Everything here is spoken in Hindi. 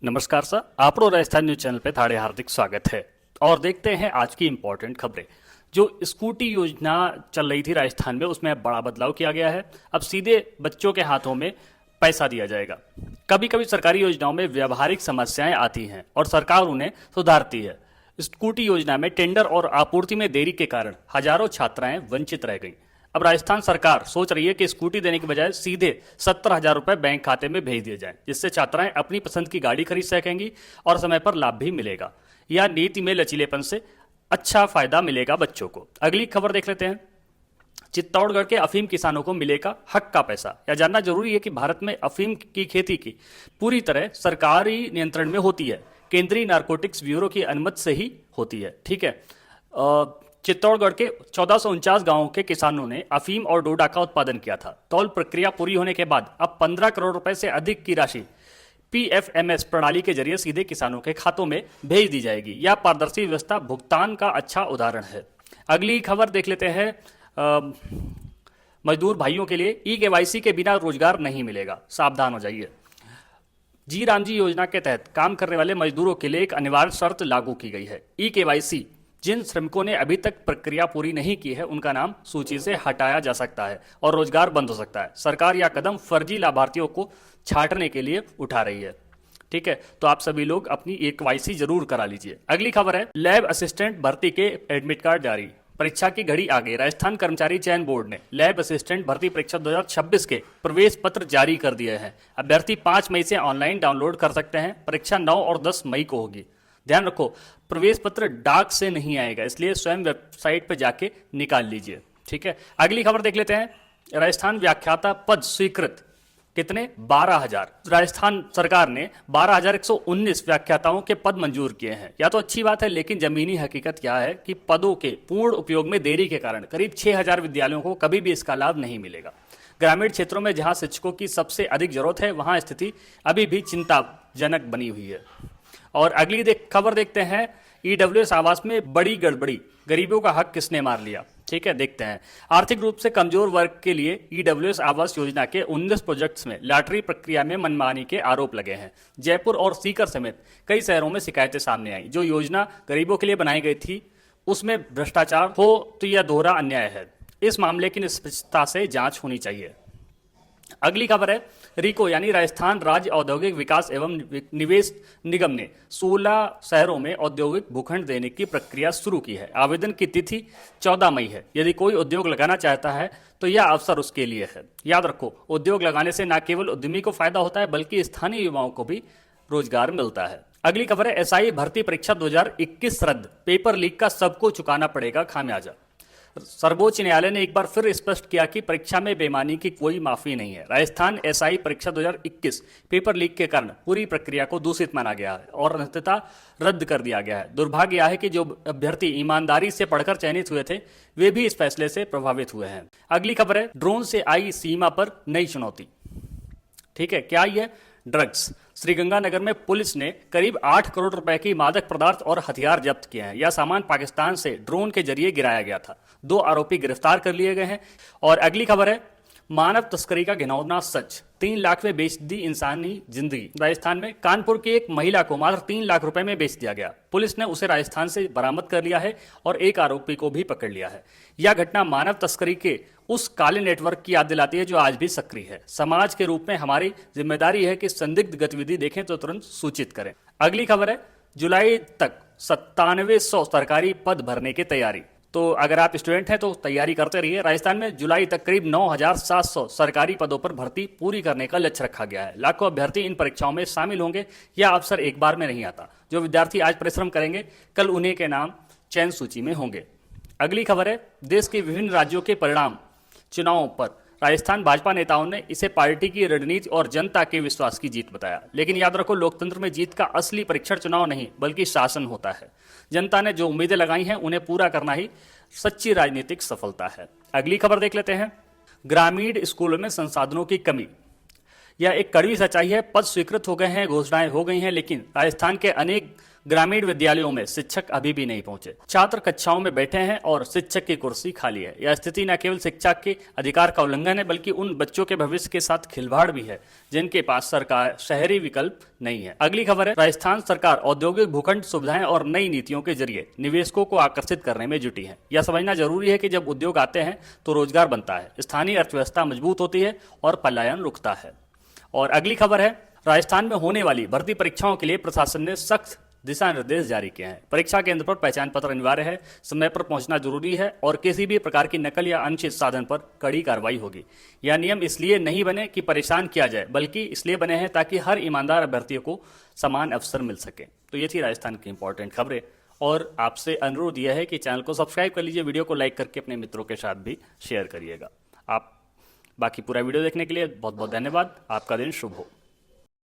नमस्कार सर, आपरो राजस्थान न्यूज चैनल पे थाड़े हार्दिक स्वागत है। और देखते हैं आज की इंपॉर्टेंट खबरें। जो स्कूटी योजना चल रही थी राजस्थान में, उसमें अब बड़ा बदलाव किया गया है। अब सीधे बच्चों के हाथों में पैसा दिया जाएगा। कभी कभी सरकारी योजनाओं में व्यावहारिक समस्याएं आती हैं और सरकार उन्हें सुधारती है। स्कूटी योजना में टेंडर और आपूर्ति में देरी के कारण हजारों छात्राएं वंचित रह गईं। अब राजस्थान सरकार सोच रही है कि स्कूटी देने के बजाय सीधे 70,000 रुपए बैंक खाते में भेज दिए जाएं, जिससे छात्राएं अपनी पसंद की गाड़ी खरीद सकेंगी और समय पर लाभ भी मिलेगा। यह नीति में लचीलेपन से अच्छा फायदा मिलेगा बच्चों को। अगली खबर देख लेते हैं। चित्तौड़गढ़ के अफीम किसानों को मिलेगा हक का पैसा। यह जानना जरूरी है कि भारत में अफीम की खेती की पूरी तरह सरकारी नियंत्रण में होती है। केंद्रीय नारकोटिक्स ब्यूरो की अनुमति से ही होती है। ठीक है। चित्तौड़गढ़ के 1449 गांवों के किसानों ने अफीम और डोडा का उत्पादन किया था। तौल प्रक्रिया पूरी होने के बाद अब 15 करोड़ रुपए से अधिक की राशि पीएफएमएस प्रणाली के जरिए सीधे किसानों के खातों में भेज दी जाएगी। यह पारदर्शी व्यवस्था भुगतान का अच्छा उदाहरण है। अगली खबर देख लेते हैं। मजदूर भाइयों के लिए ई-केवाईसी के बिना रोजगार नहीं मिलेगा, सावधान हो जाइए। जी राम जी योजना के तहत काम करने वाले मजदूरों के लिए एक अनिवार्य शर्त लागू की गई है। ई-केवाईसी जिन श्रमिकों ने अभी तक प्रक्रिया पूरी नहीं की है, उनका नाम सूची से हटाया जा सकता है और रोजगार बंद हो सकता है। सरकार यह कदम फर्जी लाभार्थियों को छांटने के लिए उठा रही है। ठीक है, तो आप सभी लोग अपनी ई-केवाईसी जरूर करा लीजिए। अगली खबर है, लैब असिस्टेंट भर्ती के एडमिट कार्ड जारी। परीक्षा की घड़ी आ गई। राजस्थान कर्मचारी चयन बोर्ड ने लैब असिस्टेंट भर्ती परीक्षा 2026 के प्रवेश पत्र जारी कर दिए हैं। अभ्यर्थी 5 मई से ऑनलाइन डाउनलोड कर सकते हैं। परीक्षा 9 और 10 मई को होगी। ध्यान रखो, प्रवेश पत्र डाक से नहीं आएगा, इसलिए स्वयं वेबसाइट पर जाके निकाल लीजिए। ठीक है। अगली खबर देख लेते हैं। राजस्थान व्याख्याता पद स्वीकृत। कितने? 12,000। राजस्थान सरकार ने 12,119 व्याख्याताओं के पद मंजूर किए हैं। या तो अच्छी बात है, लेकिन जमीनी हकीकत क्या है कि पदों के पूर्ण उपयोग में देरी के कारण करीब 6,000 विद्यालयों को कभी भी इसका लाभ नहीं मिलेगा। ग्रामीण क्षेत्रों में जहां शिक्षकों की सबसे अधिक जरूरत है, वहां स्थिति अभी भी चिंताजनक बनी हुई है। और अगली खबर देखते हैं। ईडब्ल्यूएस आवास में बड़ी गड़बड़ी, गरीबों का हक किसने मार लिया? ठीक है, देखते हैं। आर्थिक रूप से कमजोर वर्ग के लिए ईडब्ल्यूएस आवास योजना के 19 प्रोजेक्ट्स में लॉटरी प्रक्रिया में मनमानी के आरोप लगे हैं। जयपुर और सीकर समेत कई शहरों में शिकायतें सामने आई। जो योजना गरीबों के लिए बनाई गई थी, उसमें भ्रष्टाचार हो तो यह दोहरा अन्याय है। इस मामले की निष्पक्षता से जांच होनी चाहिए। अगली खबर है, रिको यानी राजस्थान राज्य औद्योगिक विकास एवं निवेश निगम ने 16 शहरों में औद्योगिक भूखंड देने की प्रक्रिया शुरू की है। आवेदन की तिथि 14 मई है। यदि कोई उद्योग लगाना चाहता है तो यह अवसर उसके लिए है। याद रखो, उद्योग लगाने से न केवल उद्यमी को फायदा होता है, बल्कि स्थानीय युवाओं को भी रोजगार मिलता है। अगली खबर है, एसआई भर्ती परीक्षा 2021 रद्द। पेपर लीक का सबको चुकाना पड़ेगा खामियाजा। सर्वोच्च न्यायालय ने एक बार फिर स्पष्ट किया कि परीक्षा में बेईमानी की कोई माफी नहीं है। राजस्थान एसआई परीक्षा 2021 पेपर लीक के कारण पूरी प्रक्रिया को दूषित माना गया है और अंततः रद्द कर दिया गया है। दुर्भाग्य यह है कि जो अभ्यर्थी ईमानदारी से पढ़कर चयनित हुए थे, वे भी इस फैसले से प्रभावित हुए हैं। अगली खबर है, ड्रोन से आई सीमा पर नई चुनौती। ठीक है, क्या ये ड्रग्स? श्रीगंगानगर में पुलिस ने करीब 8 करोड़ रुपए की मादक पदार्थ और हथियार जब्त किए हैं। यह सामान पाकिस्तान से ड्रोन के जरिए गिराया गया था। 2 आरोपी गिरफ्तार कर लिए गए हैं। और अगली खबर है, मानव तस्करी का घिनौना सच। 3 लाख में बेच दी इंसानी जिंदगी। राजस्थान में कानपुर की एक महिला को मात्र 3 लाख रुपए में बेच दिया गया। पुलिस ने उसे राजस्थान से बरामद कर लिया है और एक आरोपी को भी पकड़ लिया है। यह घटना मानव तस्करी के उस काले नेटवर्क की याद दिलाती है जो आज भी सक्रिय है। समाज के रूप में हमारी जिम्मेदारी है कि संदिग्ध गतिविधि देखें तो तुरंत सूचित करें। अगली खबर है, जुलाई तक 9700 सरकारी पद भरने की तैयारी। तो अगर आप स्टूडेंट हैं तो तैयारी करते रहिए। राजस्थान में जुलाई तक करीब 9,700 सरकारी पदों पर भर्ती पूरी करने का लक्ष्य रखा गया है। लाखों अभ्यर्थी इन परीक्षाओं में शामिल होंगे। यह अवसर एक बार में नहीं आता। जो विद्यार्थी आज परिश्रम करेंगे, कल उन्हीं के नाम चयन सूची में होंगे। अगली खबर है, देश के विभिन्न राज्यों के परिणाम चुनावों पर राजस्थान भाजपा नेताओं ने इसे पार्टी की रणनीति और जनता के विश्वास की जीत बताया। लेकिन याद रखो, लोकतंत्र में जीत का असली परीक्षण चुनाव नहीं, बल्कि शासन होता है। जनता ने जो उम्मीदें लगाई हैं, उन्हें पूरा करना ही सच्ची राजनीतिक सफलता है। अगली खबर देख लेते हैं, ग्रामीण स्कूलों में संसाधनों की कमी। यह एक कड़वी सच्चाई है। पद स्वीकृत हो गए हैं, घोषणाएं हो गई हैं, लेकिन राजस्थान के अनेक ग्रामीण विद्यालयों में शिक्षक अभी भी नहीं पहुंचे। छात्र कक्षाओं में बैठे हैं और शिक्षक की कुर्सी खाली है। यह स्थिति न केवल शिक्षा के अधिकार का उल्लंघन है, बल्कि उन बच्चों के भविष्य के साथ खिलवाड़ भी है जिनके पास सरकार शहरी विकल्प नहीं है। अगली खबर है, राजस्थान सरकार औद्योगिक भूखंड सुविधाएं और नई नीतियों के जरिए निवेशकों को आकर्षित करने में जुटी है। यह समझना जरूरी है कि जब उद्योग आते हैं तो रोजगार बनता है, स्थानीय अर्थव्यवस्था मजबूत होती है और पलायन रुकता है। और अगली खबर है, राजस्थान में होने वाली भर्ती परीक्षाओं के लिए प्रशासन ने सख्त दिशा निर्देश जारी किए हैं। परीक्षा केंद्र पर पहचान पत्र अनिवार्य है, समय पर पहुंचना जरूरी है और किसी भी प्रकार की नकल या अनुचित साधन पर कड़ी कार्रवाई होगी। यह नियम इसलिए नहीं बने कि परेशान किया जाए, बल्कि इसलिए बने हैं ताकि हर ईमानदार अभ्यर्थियों को समान अवसर मिल सके। तो ये थी राजस्थान की इंपॉर्टेंट खबरें, और आपसे अनुरोध यह है कि चैनल को सब्सक्राइब कर लीजिए, वीडियो को लाइक करके अपने मित्रों के साथ भी शेयर करिएगा। आप बाकी पूरा वीडियो देखने के लिए बहुत बहुत धन्यवाद। आपका दिन शुभ हो।